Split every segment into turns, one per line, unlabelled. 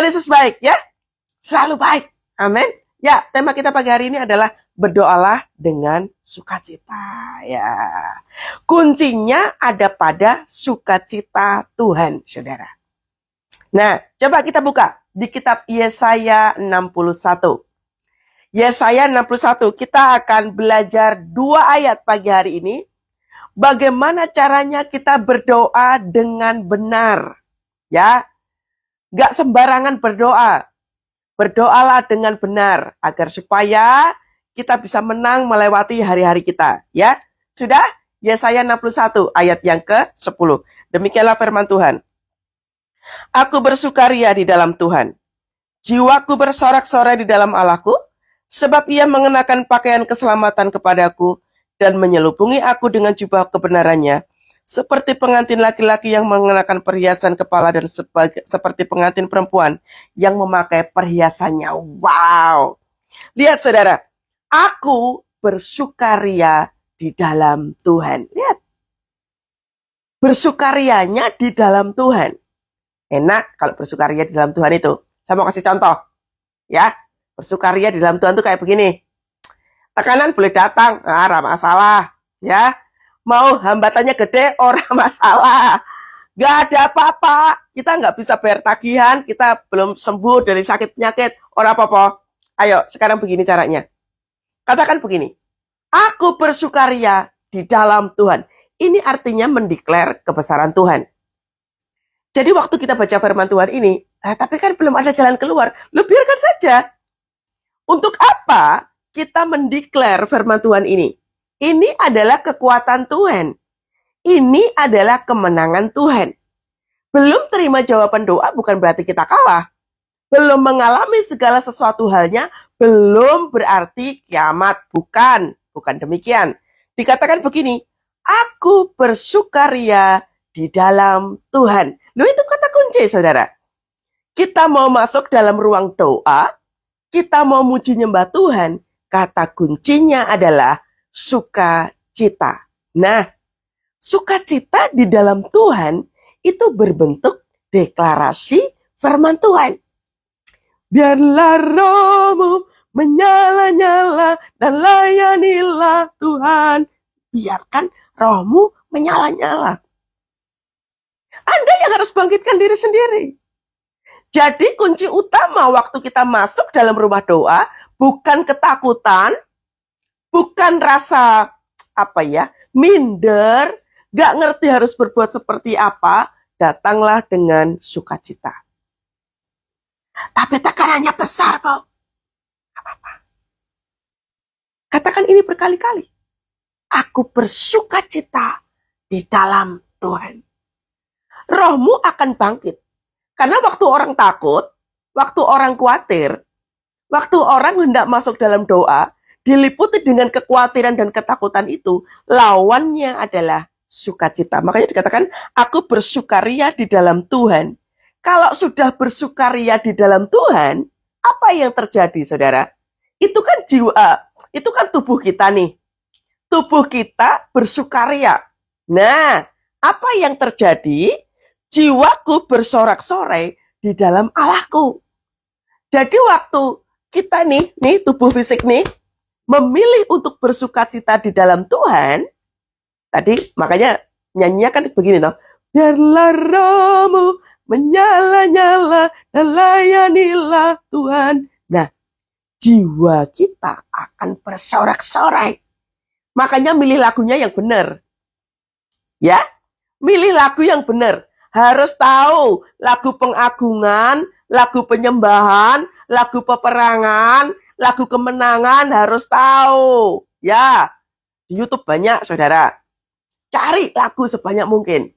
Tuhan Yesus baik ya. Selalu baik. Amin. Ya, tema kita pagi hari ini adalah berdoalah dengan sukacita. Ya, kuncinya ada pada sukacita Tuhan, saudara. Nah, coba kita buka di kitab Yesaya 61. Yesaya 61, kita akan belajar 2 ayat pagi hari ini. Bagaimana caranya kita berdoa dengan benar. Ya, gak sembarangan berdoa. Berdoalah dengan benar agar supaya kita bisa menang melewati hari-hari kita. Ya, sudah? Yesaya 61 ayat yang ke-10. Demikianlah firman Tuhan. Aku bersukaria di dalam Tuhan. Jiwaku bersorak-sorai di dalam Allahku, sebab ia mengenakan pakaian keselamatan kepadaku dan menyelubungi aku dengan jubah kebenarannya. Seperti pengantin laki-laki yang mengenakan perhiasan kepala dan seperti pengantin perempuan yang memakai perhiasannya. Wow. Lihat saudara, aku bersukaria di dalam Tuhan. Lihat. Bersukarianya di dalam Tuhan. Enak kalau bersukaria di dalam Tuhan itu. Saya mau kasih contoh. Ya, bersukaria di dalam Tuhan itu kayak begini. Tekanan boleh datang, ada masalah. Ya. Mau hambatannya gede, orang masalah. Gak ada apa-apa. Kita gak bisa bayar tagihan. Kita belum sembuh dari sakit penyakit. Orang apa-apa. Ayo, sekarang begini caranya. Katakan begini. Aku bersukaria di dalam Tuhan. Ini artinya mendeklar kebesaran Tuhan. Jadi waktu kita baca firman Tuhan ini, tapi kan belum ada jalan keluar. Lu biarkan saja. Untuk apa kita mendeklar firman Tuhan ini? Ini adalah kekuatan Tuhan. Ini adalah kemenangan Tuhan. Belum terima jawaban doa bukan berarti kita kalah. Belum mengalami segala sesuatu halnya belum berarti kiamat. Bukan demikian. Dikatakan begini, aku bersukaria di dalam Tuhan. Loh, itu kata kunci, saudara. Kita mau masuk dalam ruang doa, kita mau muji nyembah Tuhan, kata kuncinya adalah sukacita. Nah, sukacita di dalam Tuhan itu berbentuk deklarasi firman Tuhan. Biarlah rohmu menyala-nyala dan layanilah Tuhan. Biarkan rohmu menyala-nyala. Anda yang harus bangkitkan diri sendiri. Jadi kunci utama waktu kita masuk dalam rumah doa bukan ketakutan, bukan rasa minder, gak ngerti harus berbuat seperti apa, datanglah dengan sukacita. Tapi tekanannya besar, Pak. Apa-apa. Katakan ini berkali-kali. Aku bersukacita di dalam Tuhan. Rohmu akan bangkit. Karena waktu orang takut, waktu orang khawatir, waktu orang hendak masuk dalam doa, diliputi dengan kekhawatiran dan ketakutan itu, lawannya adalah sukacita. Makanya dikatakan, aku bersukaria di dalam Tuhan. Kalau sudah bersukaria di dalam Tuhan, apa yang terjadi, saudara? Itu kan jiwa, itu kan tubuh kita nih. Tubuh kita bersukaria. Nah, apa yang terjadi? Jiwaku bersorak-sorai di dalam Allahku. Jadi waktu kita nih tubuh fisik nih, memilih untuk bersukacita di dalam Tuhan, tadi makanya nyanyinya kan begini toh, biarlah rohmu menyala-nyala dan layanilah Tuhan. Nah, jiwa kita akan bersorak-sorai. Makanya milih lagunya yang benar. Ya, milih lagu yang benar. Harus tahu lagu pengagungan, lagu penyembahan, lagu peperangan, lagu kemenangan harus tahu. Ya, di YouTube banyak, saudara. Cari lagu sebanyak mungkin.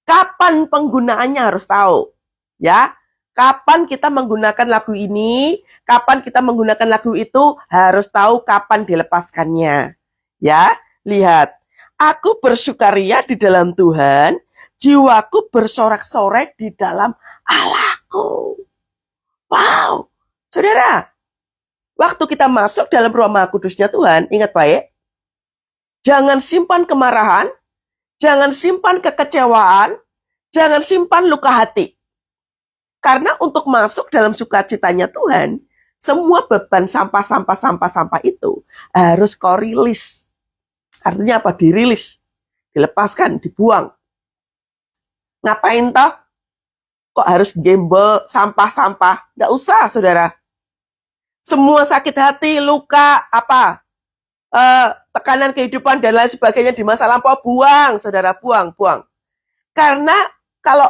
Kapan penggunaannya harus tahu. Ya, kapan kita menggunakan lagu ini, kapan kita menggunakan lagu itu, harus tahu kapan dilepaskannya. Ya, lihat. Aku bersukaria di dalam Tuhan, jiwaku bersorak-sorai di dalam Allahku. Wow, saudara. Waktu kita masuk dalam ruang Maha Kudusnya Tuhan, ingat baik, jangan simpan kemarahan, jangan simpan kekecewaan, jangan simpan luka hati. Karena untuk masuk dalam sukacitanya Tuhan, semua beban sampah itu harus kau rilis. Artinya apa? Dirilis, dilepaskan, dibuang. Ngapain toh? Kok harus gembel sampah-sampah? Nggak usah, saudara. Semua sakit hati, luka, tekanan kehidupan dan lain sebagainya di masa lampau, buang, saudara, buang. Karena kalau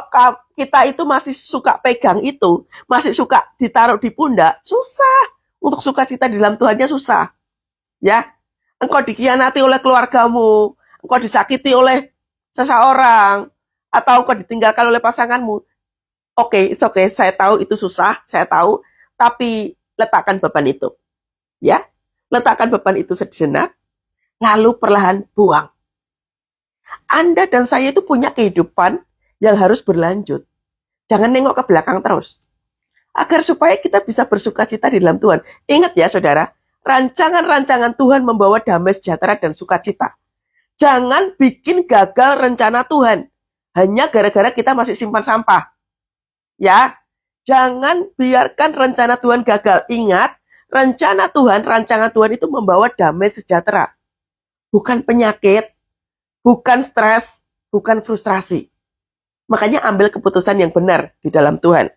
kita itu masih suka pegang itu, masih suka ditaruh di pundak, susah. Untuk sukacita di dalam Tuhannya susah. Ya, engkau dikhianati oleh keluargamu, engkau disakiti oleh seseorang, atau engkau ditinggalkan oleh pasanganmu. Oke, saya tahu itu susah, saya tahu, tapi letakkan beban itu. Ya, letakkan beban itu sejenak, lalu perlahan buang. Anda dan saya itu punya kehidupan yang harus berlanjut. Jangan nengok ke belakang terus. Agar supaya kita bisa bersukacita di dalam Tuhan. Ingat ya saudara, rancangan-rancangan Tuhan membawa damai sejahtera dan sukacita. Jangan bikin gagal rencana Tuhan. Hanya gara-gara kita masih simpan sampah. Ya, jangan biarkan rencana Tuhan gagal. Ingat, rencana Tuhan, rancangan Tuhan itu membawa damai sejahtera. Bukan penyakit, bukan stres, bukan frustrasi. Makanya ambil keputusan yang benar di dalam Tuhan.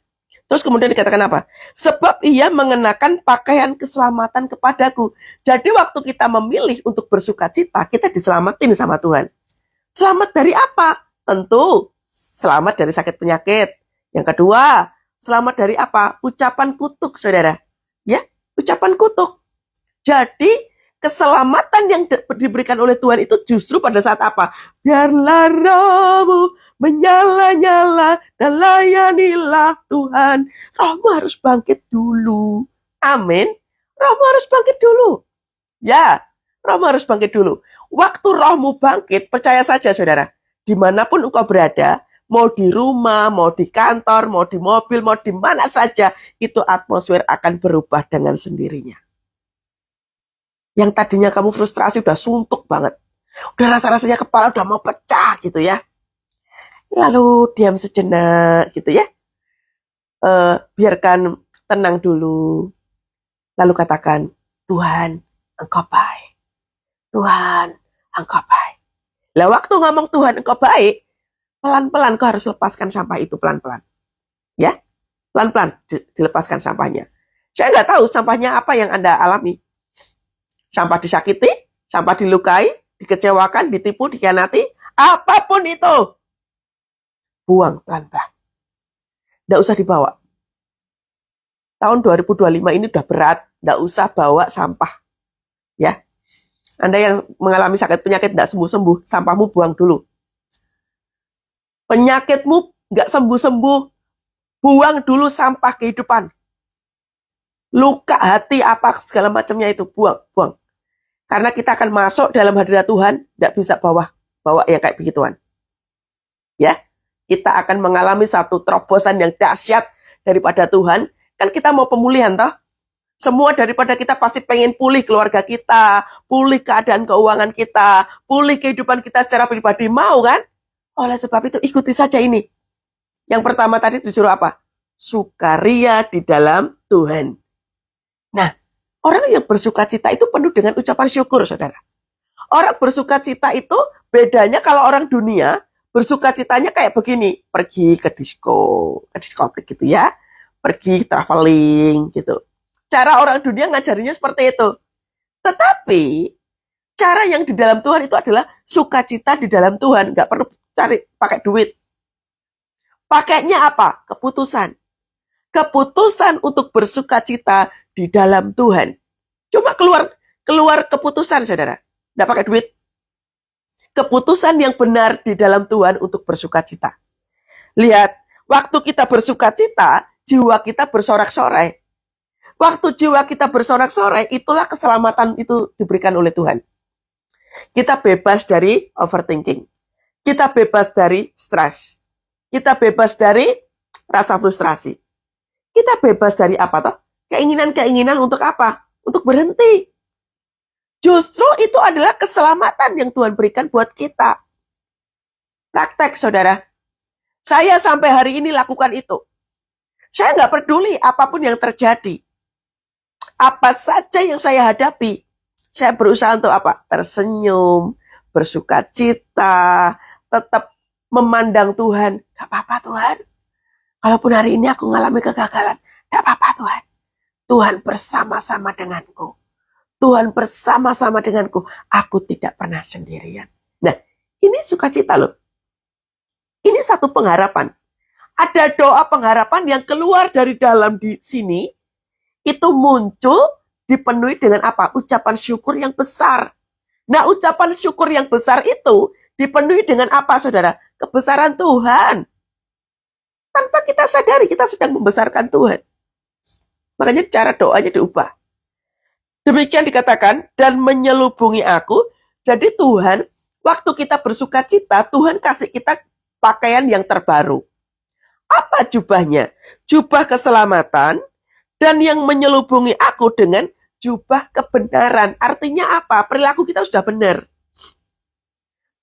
Terus kemudian dikatakan apa? Sebab ia mengenakan pakaian keselamatan kepadaku. Jadi waktu kita memilih untuk bersukacita, kita diselamatin sama Tuhan. Selamat dari apa? Tentu selamat dari sakit penyakit. Yang kedua, selamat dari apa? Ucapan kutuk, saudara. Ya, ucapan kutuk. Jadi keselamatan yang diberikan oleh Tuhan itu justru pada saat apa? Biarlah rohmu menyala-nyala dan layanilah Tuhan. Rohmu harus bangkit dulu. Amin. Rohmu harus bangkit dulu. Ya, rohmu harus bangkit dulu. Waktu rohmu bangkit, percaya saja saudara, dimanapun engkau berada, mau di rumah, mau di kantor, mau di mobil, mau di mana saja, itu atmosfer akan berubah dengan sendirinya. Yang tadinya kamu frustrasi udah suntuk banget. Udah rasa-rasanya kepala udah mau pecah gitu ya. Lalu diam sejenak gitu ya. Biarkan tenang dulu. Lalu katakan, Tuhan, Engkau baik. Tuhan, Engkau baik. Lah waktu ngomong Tuhan, Engkau baik, pelan-pelan kau harus lepaskan sampah itu pelan-pelan. Ya, pelan-pelan dilepaskan sampahnya. Saya nggak tahu sampahnya apa yang Anda alami. Sampah disakiti, sampah dilukai, dikecewakan, ditipu, dikhianati, apapun itu. Buang pelan-pelan. Nggak usah dibawa. Tahun 2025 ini udah berat, nggak usah bawa sampah. Ya, Anda yang mengalami sakit penyakit nggak sembuh-sembuh, sampahmu buang dulu. Penyakitmu nggak sembuh-sembuh, buang dulu sampah kehidupan. Luka hati apa segala macamnya itu, buang. Karena kita akan masuk dalam hadirat Tuhan, nggak bisa bawa yang kayak begituan. Ya, kita akan mengalami satu terobosan yang dahsyat daripada Tuhan. Kan kita mau pemulihan toh. Semua daripada kita pasti pengen pulih keluarga kita, pulih keadaan keuangan kita, pulih kehidupan kita secara pribadi, mau kan? Oleh sebab itu ikuti saja ini. Yang pertama tadi disuruh apa? Sukaria di dalam Tuhan. Nah, orang yang bersukacita itu penuh dengan ucapan syukur, saudara. Orang bersukacita itu bedanya kalau orang dunia, bersukacitanya kayak begini. Pergi ke diskotik gitu ya. Pergi traveling gitu. Cara orang dunia ngajarinya seperti itu. Tetapi, cara yang di dalam Tuhan itu adalah sukacita di dalam Tuhan. Gak perlu pakai duit. Pakainya apa? Keputusan. Keputusan untuk bersukacita di dalam Tuhan. Cuma keluar keputusan, saudara. Nggak pakai duit. Keputusan yang benar di dalam Tuhan untuk bersukacita. Lihat, waktu kita bersukacita, jiwa kita bersorak-sorai. Waktu jiwa kita bersorak-sorai, itulah keselamatan itu diberikan oleh Tuhan. Kita bebas dari overthinking. Kita bebas dari stres. Kita bebas dari rasa frustrasi. Kita bebas dari apa toh? Keinginan-keinginan untuk apa? Untuk berhenti. Justru itu adalah keselamatan yang Tuhan berikan buat kita. Praktek, saudara. Saya sampai hari ini lakukan itu. Saya nggak peduli apapun yang terjadi. Apa saja yang saya hadapi, saya berusaha untuk apa? Tersenyum, bersuka cita, tetap memandang Tuhan. Gak apa-apa Tuhan. Kalaupun hari ini aku mengalami kegagalan, gak apa-apa Tuhan. Tuhan bersama-sama denganku. Tuhan bersama-sama denganku. Aku tidak pernah sendirian. Nah, ini sukacita loh. Ini satu pengharapan. Ada doa pengharapan yang keluar dari dalam di sini, itu muncul dipenuhi dengan apa? Ucapan syukur yang besar. Nah, ucapan syukur yang besar itu dipenuhi dengan apa, saudara? Kebesaran Tuhan. Tanpa kita sadari, kita sedang membesarkan Tuhan. Makanya cara doanya diubah. Demikian dikatakan, dan menyelubungi aku. Jadi Tuhan, waktu kita bersuka cita, Tuhan kasih kita pakaian yang terbaru. Apa jubahnya? Jubah keselamatan, dan yang menyelubungi aku dengan jubah kebenaran. Artinya apa? Perilaku kita sudah benar.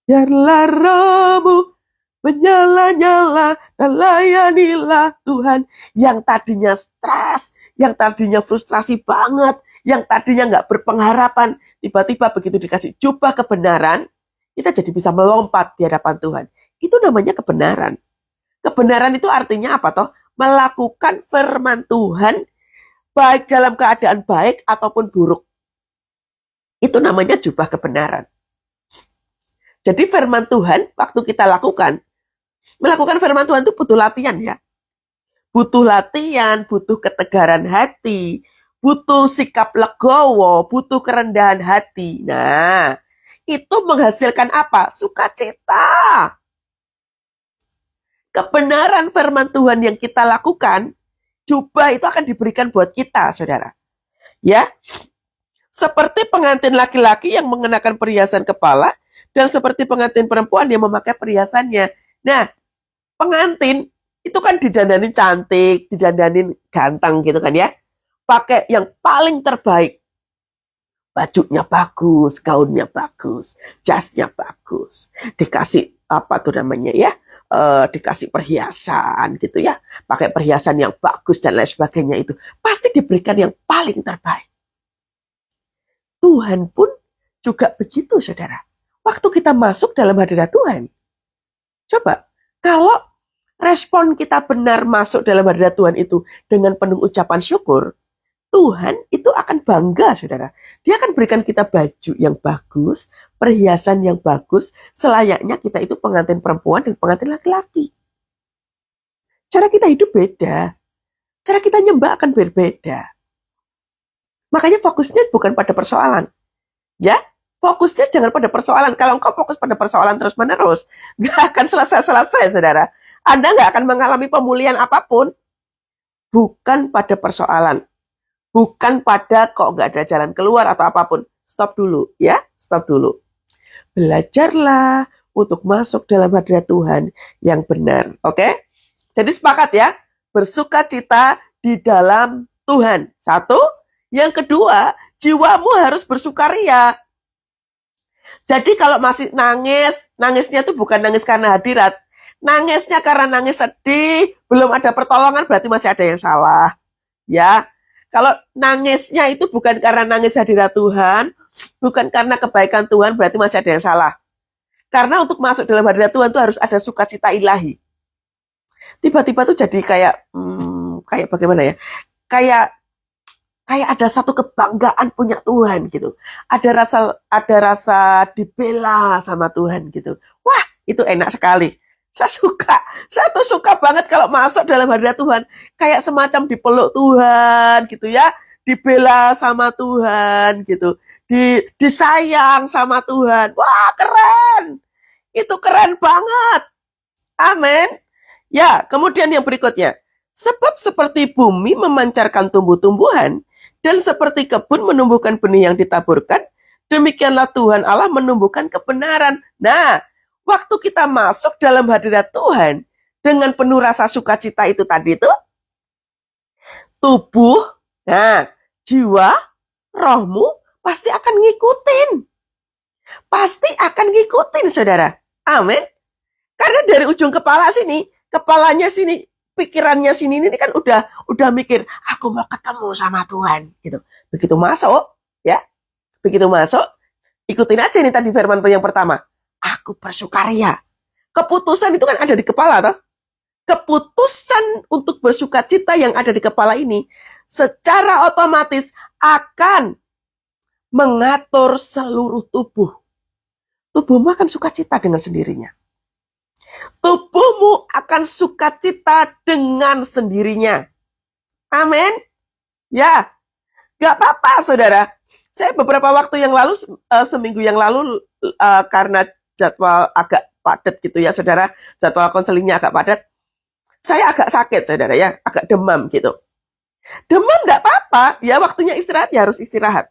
Biarlah rohmu menyala-nyala dan layanilah Tuhan. Yang tadinya stres, yang tadinya frustrasi banget, yang tadinya nggak berpengharapan, tiba-tiba begitu dikasih jubah kebenaran, kita jadi bisa melompat di hadapan Tuhan. Itu namanya kebenaran. Kebenaran itu artinya apa toh? Melakukan firman Tuhan baik dalam keadaan baik ataupun buruk. Itu namanya jubah kebenaran. Jadi firman Tuhan waktu kita melakukan firman Tuhan itu butuh latihan ya. Butuh latihan, butuh ketegaran hati, butuh sikap legowo, butuh kerendahan hati. Nah, itu menghasilkan apa? Sukacita. Kebenaran firman Tuhan yang kita lakukan, jubah itu akan diberikan buat kita, saudara. Ya, seperti pengantin laki-laki yang mengenakan perhiasan kepala, dan seperti pengantin perempuan yang memakai perhiasannya. Nah, pengantin itu kan didandanin cantik, didandanin ganteng gitu kan ya. Pakai yang paling terbaik. Bajunya bagus, gaunnya bagus, jasnya bagus. Dikasih apa tuh namanya ya? Dikasih perhiasan gitu ya, pakai perhiasan yang bagus dan lain sebagainya, itu pasti diberikan yang paling terbaik. Tuhan pun juga begitu, saudara. Waktu kita masuk dalam hadirat Tuhan, coba kalau respon kita benar masuk dalam hadirat Tuhan itu dengan penuh ucapan syukur, Tuhan itu akan bangga, saudara. Dia akan berikan kita baju yang bagus, perhiasan yang bagus, selayaknya kita itu pengantin perempuan dan pengantin laki-laki. Cara kita hidup beda. Cara kita nyembah akan berbeda. Makanya fokusnya bukan pada persoalan. Ya, fokusnya jangan pada persoalan. Kalau engkau fokus pada persoalan terus-menerus, gak akan selesai-selesai, saudara. Anda gak akan mengalami pemulihan apapun. Bukan pada persoalan. Bukan pada kok gak ada jalan keluar atau apapun. Stop dulu, ya. Stop dulu. Belajarlah untuk masuk dalam hadirat Tuhan yang benar. Oke? Jadi sepakat ya. Bersuka cita di dalam Tuhan. Satu. Yang kedua, jiwamu harus bersukaria. Jadi kalau masih nangis, nangisnya itu bukan nangis karena hadirat. Nangisnya karena nangis sedih, belum ada pertolongan, berarti masih ada yang salah. Ya. Kalau nangisnya itu bukan karena nangis hadirat Tuhan, bukan karena kebaikan Tuhan, berarti masih ada yang salah. Karena untuk masuk dalam hadirat Tuhan itu harus ada sukacita ilahi. Tiba-tiba tuh jadi kayak bagaimana ya? Kayak ada satu kebanggaan punya Tuhan gitu. Ada rasa dibela sama Tuhan gitu. Wah, itu enak sekali. Saya tuh suka banget kalau masuk dalam hadirat Tuhan. Kayak semacam dipeluk Tuhan gitu ya. Dibela sama Tuhan gitu. Disayang sama Tuhan. Wah, keren. Itu keren banget. Amin. Ya, kemudian yang berikutnya. Sebab seperti bumi memancarkan tumbuh-tumbuhan, dan seperti kebun menumbuhkan benih yang ditaburkan, demikianlah Tuhan Allah menumbuhkan kebenaran. Nah, waktu kita masuk dalam hadirat Tuhan dengan penuh rasa sukacita itu tadi itu, tubuh, nah, jiwa, rohmu pasti akan ngikutin. Pasti akan ngikutin, saudara. Amin. Karena dari ujung kepala sini, kepalanya sini pikirannya sini ini kan udah mikir, aku mau ketemu sama Tuhan gitu. Begitu masuk, ya, begitu masuk, ikutin aja nih tadi firman yang pertama. Aku bersukaria. Keputusan itu kan ada di kepala, toh. Keputusan untuk bersukacita yang ada di kepala ini secara otomatis akan mengatur seluruh tubuh. Tubuhmu akan sukacita dengan sendirinya. Tubuhmu akan sukacita dengan sendirinya. Amin. Ya, gak apa-apa saudara. Saya beberapa waktu yang lalu, seminggu yang lalu, karena jadwal agak padat gitu ya saudara, jadwal konselingnya agak padat, saya agak sakit saudara ya, agak demam gitu. Demam gak apa-apa, ya waktunya istirahat ya harus istirahat.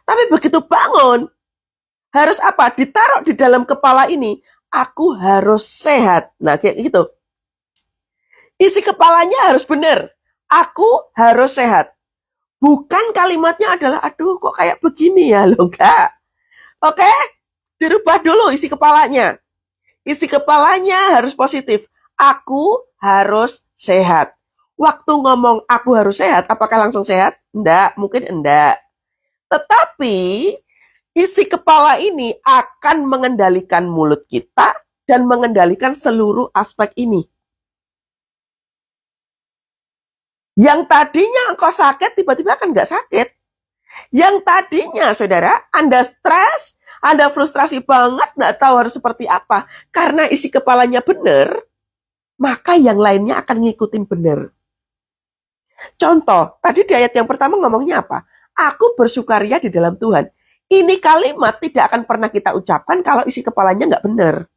Tapi begitu bangun, harus apa? Ditaruh di dalam kepala ini, aku harus sehat. Nah kayak gitu. Isi kepalanya harus benar. Aku harus sehat. Bukan kalimatnya adalah, aduh kok kayak begini ya, loh enggak. Oke, dirubah dulu isi kepalanya. Isi kepalanya harus positif. Aku harus sehat. Waktu ngomong aku harus sehat, apakah langsung sehat? Enggak, mungkin enggak. Tetapi isi kepala ini akan mengendalikan mulut kita dan mengendalikan seluruh aspek ini. Yang tadinya engkau sakit, tiba-tiba akan nggak sakit. Yang tadinya, saudara, Anda stres, Anda frustrasi banget, nggak tahu harus seperti apa. Karena isi kepalanya benar, maka yang lainnya akan ngikutin benar. Contoh, tadi di ayat yang pertama ngomongnya apa? Aku bersukaria di dalam Tuhan. Ini kalimat tidak akan pernah kita ucapkan kalau isi kepalanya nggak benar.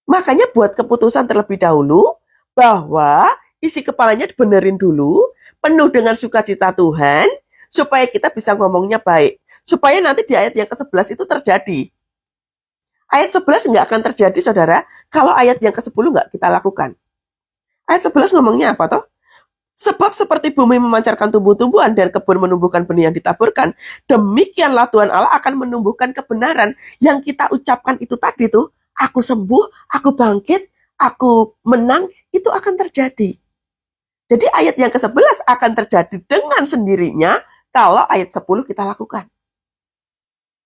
Makanya buat keputusan terlebih dahulu bahwa isi kepalanya dibenerin dulu, penuh dengan sukacita Tuhan, supaya kita bisa ngomongnya baik. Supaya nanti di ayat yang ke-11 itu terjadi. Ayat 11 nggak akan terjadi, saudara, kalau ayat yang ke-10 nggak kita lakukan. Ayat 11 ngomongnya apa toh? Sebab seperti bumi memancarkan tumbuh-tumbuhan dan kebun menumbuhkan benih yang ditaburkan, demikianlah Tuhan Allah akan menumbuhkan kebenaran yang kita ucapkan itu tadi tuh, aku sembuh, aku bangkit, aku menang, itu akan terjadi. Jadi ayat yang ke-11 akan terjadi dengan sendirinya kalau ayat 10 kita lakukan.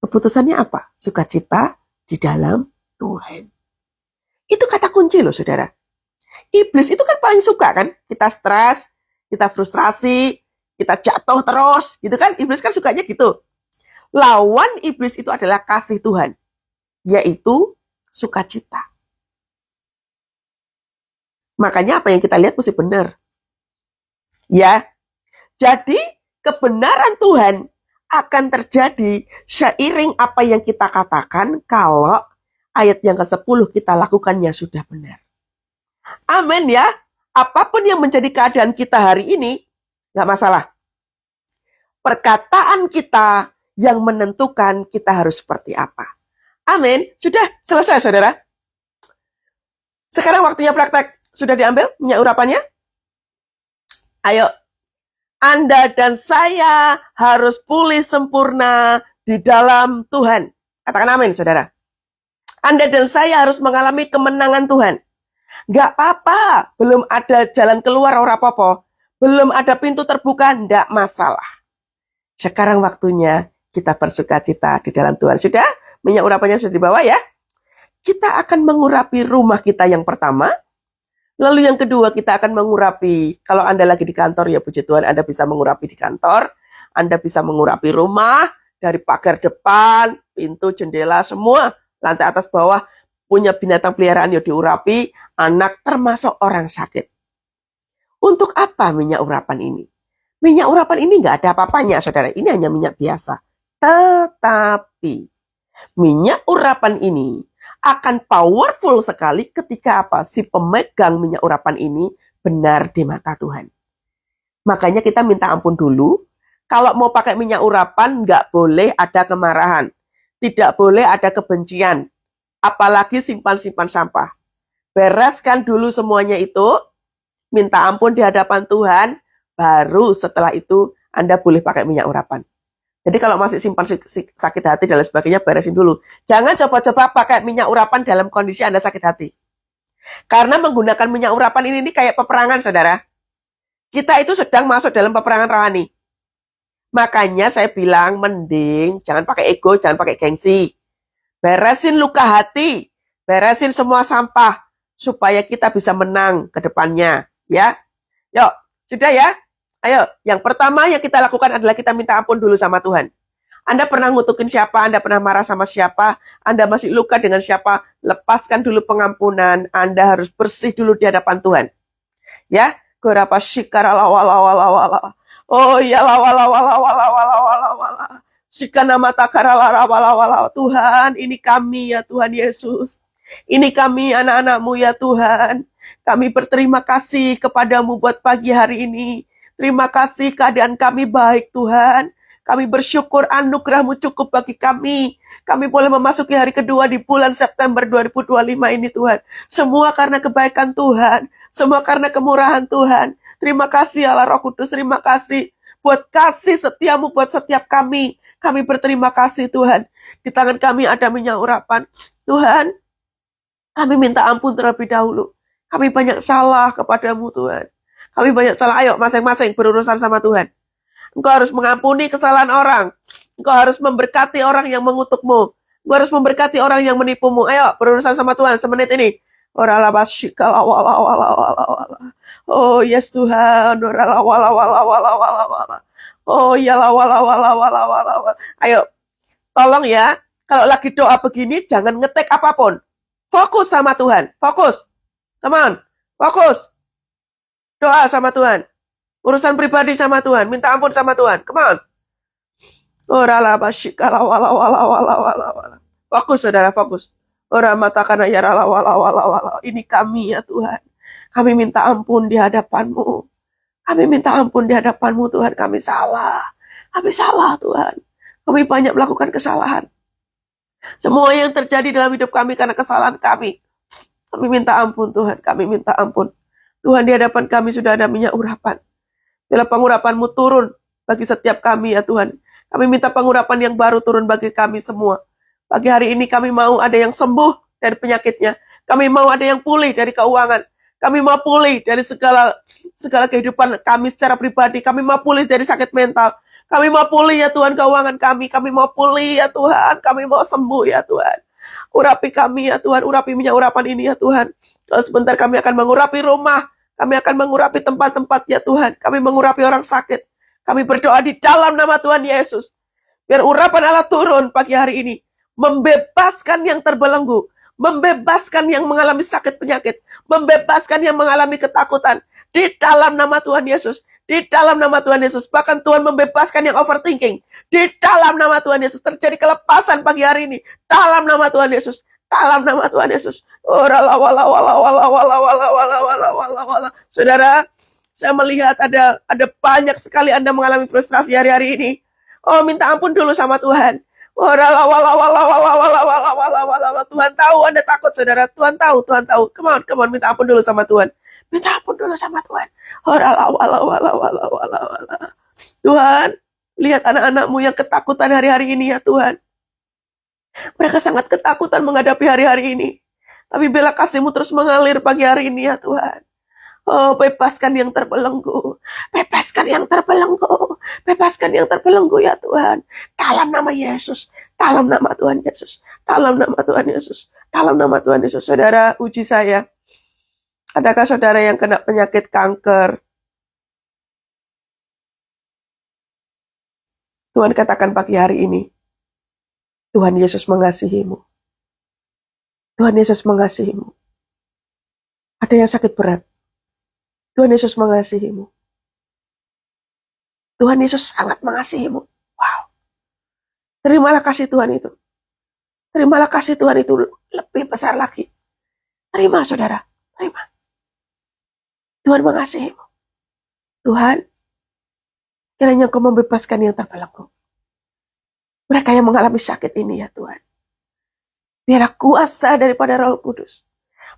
Keputusannya apa? Sukacita di dalam Tuhan. Itu kata kunci loh saudara. Iblis itu kan paling suka kan? Kita stres, kita frustrasi, kita jatuh terus, gitu kan? Iblis kan sukanya gitu. Lawan iblis itu adalah kasih Tuhan, yaitu sukacita. Makanya apa yang kita lihat mesti benar. Ya, jadi kebenaran Tuhan akan terjadi seiring apa yang kita katakan kalau ayat yang ke-10 kita lakukannya sudah benar. Amin ya. Apapun yang menjadi keadaan kita hari ini, nggak masalah. Perkataan kita yang menentukan kita harus seperti apa. Amin. Sudah selesai saudara. Sekarang waktunya praktek. Sudah diambil minyak urapannya? Ayo, Anda dan saya harus pulih sempurna di dalam Tuhan. Katakan amin, saudara. Anda dan saya harus mengalami kemenangan Tuhan. Gak apa-apa, belum ada jalan keluar ora apa-apa. Belum ada pintu terbuka, ndak masalah. Sekarang waktunya kita bersukacita di dalam Tuhan. Sudah? Minyak urapannya sudah dibawa ya? Kita akan mengurapi rumah kita yang pertama. Lalu yang kedua kita akan mengurapi, kalau Anda lagi di kantor ya puji Tuhan Anda bisa mengurapi di kantor, Anda bisa mengurapi rumah, dari pagar depan, pintu, jendela, semua, lantai atas bawah, punya binatang peliharaan ya diurapi, anak termasuk orang sakit. Untuk apa minyak urapan ini? Minyak urapan ini nggak ada apa-apanya saudara, ini hanya minyak biasa. Tetapi minyak urapan ini akan powerful sekali ketika apa? Si pemegang minyak urapan ini benar di mata Tuhan. Makanya kita minta ampun dulu. Kalau mau pakai minyak urapan, nggak boleh ada kemarahan. Tidak boleh ada kebencian. Apalagi simpan-simpan sampah. Bereskan dulu semuanya itu. Minta ampun di hadapan Tuhan. Baru setelah itu Anda boleh pakai minyak urapan. Jadi kalau masih simpan sakit hati dan lain sebagainya, beresin dulu. Jangan coba-coba pakai minyak urapan dalam kondisi Anda sakit hati. Karena menggunakan minyak urapan ini kayak peperangan, saudara. Kita itu sedang masuk dalam peperangan rohani. Makanya saya bilang, mending jangan pakai ego, jangan pakai gengsi. Beresin luka hati, beresin semua sampah, supaya kita bisa menang ke depannya. Ya, yuk, sudah ya? Ayo, yang pertama yang kita lakukan adalah kita minta ampun dulu sama Tuhan. Anda pernah ngutukin siapa, Anda pernah marah sama siapa, Anda masih luka dengan siapa, lepaskan dulu pengampunan, Anda harus bersih dulu di hadapan Tuhan. Ya, gorapa shikara lawala wala wala. Oh ya lawala wala wala wala wala wala. Shikana mata karala wala wala. Tuhan, ini kami ya Tuhan Yesus. Ini kami anak-anak-Mu ya Tuhan. Kami berterima kasih kepadamu buat pagi hari ini. Terima kasih keadaan kami baik Tuhan. Kami bersyukur anugerah-Mu cukup bagi kami. Kami boleh memasuki hari kedua di bulan September 2025 ini Tuhan. Semua karena kebaikan Tuhan. Semua karena kemurahan Tuhan. Terima kasih Allah Roh Kudus. Terima kasih buat kasih setiamu buat setiap kami. Kami berterima kasih Tuhan. Di tangan kami ada minyak urapan. Tuhan, kami minta ampun terlebih dahulu. Kami banyak salah kepadamu Tuhan. Kami banyak salah. Ayo masing-masing berurusan sama Tuhan. Engkau harus mengampuni kesalahan orang. Engkau harus memberkati orang yang mengutukmu. Engkau harus memberkati orang yang menipumu. Ayo, berurusan sama Tuhan semenit ini. Oh, yes Tuhan. Oh, ya wala. Ayo, tolong ya. Kalau lagi doa begini, jangan ngetik apapun. Fokus sama Tuhan. Fokus. Teman, fokus. Doa sama Tuhan. Urusan pribadi sama Tuhan, minta ampun sama Tuhan. Come on. Fokus saudara, fokus. Ini kami ya Tuhan. Kami minta ampun di hadapan-Mu. Kami minta ampun di hadapan-Mu Tuhan. Kami salah. Kami salah Tuhan. Kami banyak melakukan kesalahan. Semua yang terjadi dalam hidup kami karena kesalahan kami. Kami minta ampun Tuhan. Kami minta ampun. Tuhan, di hadapan kami sudah ada minyak urapan. Bila pengurapan-Mu turun bagi setiap kami ya Tuhan. Kami minta pengurapan yang baru turun bagi kami semua. Pagi hari ini kami mau ada yang sembuh dari penyakitnya. Kami mau ada yang pulih dari keuangan. Kami mau pulih dari segala kehidupan kami secara pribadi. Kami mau pulih dari sakit mental. Kami mau pulih ya Tuhan keuangan kami. Kami mau pulih ya Tuhan. Kami mau sembuh ya Tuhan. Urapi kami ya Tuhan. Urapi minyak urapan ini ya Tuhan. Kalau sebentar kami akan mengurapi rumah. Kami akan mengurapi tempat-tempat ya Tuhan. Kami mengurapi orang sakit. Kami berdoa di dalam nama Tuhan Yesus. Biar urapan Allah turun pagi hari ini. Membebaskan yang terbelenggu. Membebaskan yang mengalami sakit penyakit. Membebaskan yang mengalami ketakutan. Di dalam nama Tuhan Yesus. Di dalam nama Tuhan Yesus. Bahkan Tuhan membebaskan yang overthinking. Di dalam nama Tuhan Yesus. Terjadi kelepasan pagi hari ini. Dalam nama Tuhan Yesus. Dalam nama Tuhan Yesus. Saudara, saya melihat ada banyak sekali Anda mengalami frustrasi hari-hari ini. Oh, minta ampun dulu sama Tuhan. Tuhan tahu Anda takut, saudara. Tuhan tahu. Come on, minta ampun dulu sama Tuhan. Minta ampun dulu sama Tuhan. Tuhan, lihat anak-anak-Mu yang ketakutan hari-hari ini ya Tuhan. Mereka sangat ketakutan menghadapi hari-hari ini. Tapi bila kasih-Mu terus mengalir pagi hari ini ya Tuhan. Oh, bebaskan yang terbelenggu. Bebaskan yang terbelenggu. Bebaskan yang terbelenggu ya Tuhan. Dalam nama Yesus. Dalam nama Tuhan Yesus. Dalam nama Tuhan Yesus. Dalam nama Tuhan Yesus. Saudara, uji saya. Adakah saudara yang kena penyakit kanker? Tuhan katakan pagi hari ini. Tuhan Yesus mengasihi-Mu. Tuhan Yesus mengasihi-Mu. Ada yang sakit berat. Tuhan Yesus mengasihi-Mu. Tuhan Yesus sangat mengasihi-Mu. Wow. Terimalah kasih Tuhan itu. Terimalah kasih Tuhan itu lebih besar lagi. Terima saudara. Terima. Tuhan mengasihi-Mu. Tuhan, kiranya Engkau membebaskan yang terbelenggu. Mereka yang mengalami sakit ini ya Tuhan. Biarlah kuasa daripada Roh Kudus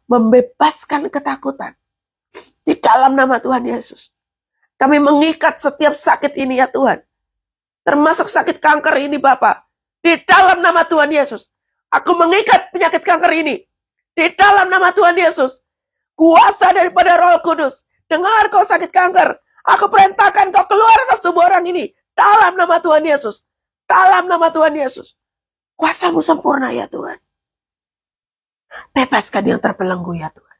membebaskan ketakutan di dalam nama Tuhan Yesus. Kami mengikat setiap sakit ini ya Tuhan. Termasuk sakit kanker ini Bapak. Di dalam nama Tuhan Yesus. Aku mengikat penyakit kanker ini. Di dalam nama Tuhan Yesus. Kuasa daripada Roh Kudus. Dengar kau sakit kanker. Aku perintahkan kau keluar atas tubuh orang ini. Dalam nama Tuhan Yesus. Dalam nama Tuhan Yesus. Kuasa-Mu sempurna ya Tuhan. Bebaskan yang terbelenggu ya Tuhan.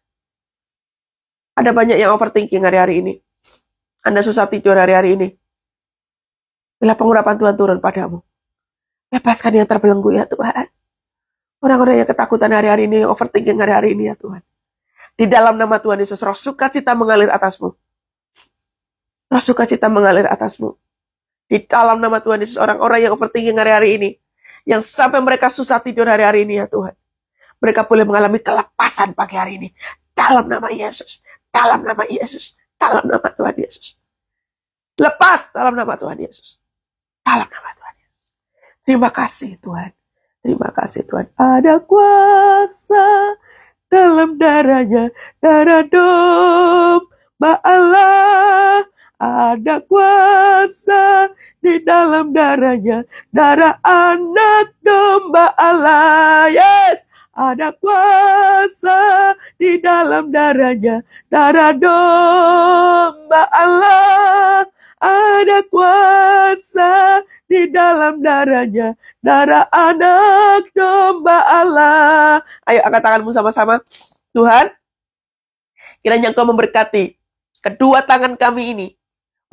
Ada banyak yang overthinking hari-hari ini. Anda susah tidur hari-hari ini. Bila pengurapan Tuhan turun padamu. Bebaskan yang terbelenggu ya Tuhan. Orang-orang yang ketakutan hari-hari ini, yang overthinking hari-hari ini ya Tuhan. Di dalam nama Tuhan Yesus, roh sukacita mengalir atasmu. Roh sukacita mengalir atasmu. Di dalam nama Tuhan Yesus, orang-orang yang overthinking hari-hari ini, yang sampai mereka susah tidur hari-hari ini ya Tuhan. Mereka boleh mengalami kelepasan pagi hari ini. Dalam nama Yesus. Dalam nama Yesus. Dalam nama Tuhan Yesus. Lepas dalam nama Tuhan Yesus. Dalam nama Tuhan Yesus. Terima kasih Tuhan. Terima kasih Tuhan. Ada kuasa dalam darahnya, darah domba Allah. Ada kuasa di dalam darahnya, darah anak domba Allah. Yes, ada kuasa di dalam darahnya, darah domba Allah. Ada kuasa di dalam darahnya, darah anak domba Allah. Ayo angkat tanganmu sama-sama. Tuhan, kiranya Engkau memberkati kedua tangan kami ini.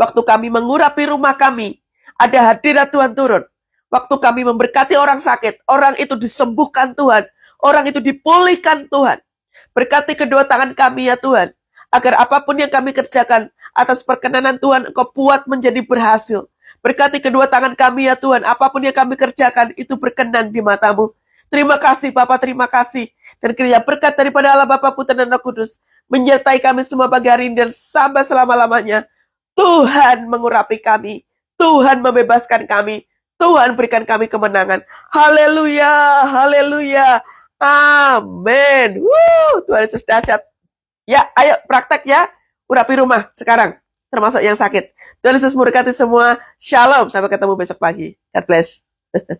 Waktu kami mengurapi rumah kami, ada hadirat Tuhan turun. Waktu kami memberkati orang sakit, orang itu disembuhkan Tuhan. Orang itu dipulihkan Tuhan. Berkati kedua tangan kami ya Tuhan. Agar apapun yang kami kerjakan atas perkenanan Tuhan, Engkau buat menjadi berhasil. Berkati kedua tangan kami ya Tuhan. Apapun yang kami kerjakan, itu berkenan di mata-Mu. Terima kasih Bapa, terima kasih. Dan kiranya berkat daripada Allah Bapa, Putra dan Roh Kudus menyertai kami semua pagi hari ini dan sampai selama-lamanya. Tuhan mengurapi kami. Tuhan membebaskan kami. Tuhan berikan kami kemenangan. Haleluya, haleluya. Amin. Tuhan Yesus dahsyat. Ya, ayo praktek ya. Urapi rumah sekarang. Termasuk yang sakit. Tuhan Yesus memberkati semua. Shalom. Sampai ketemu besok pagi. God bless.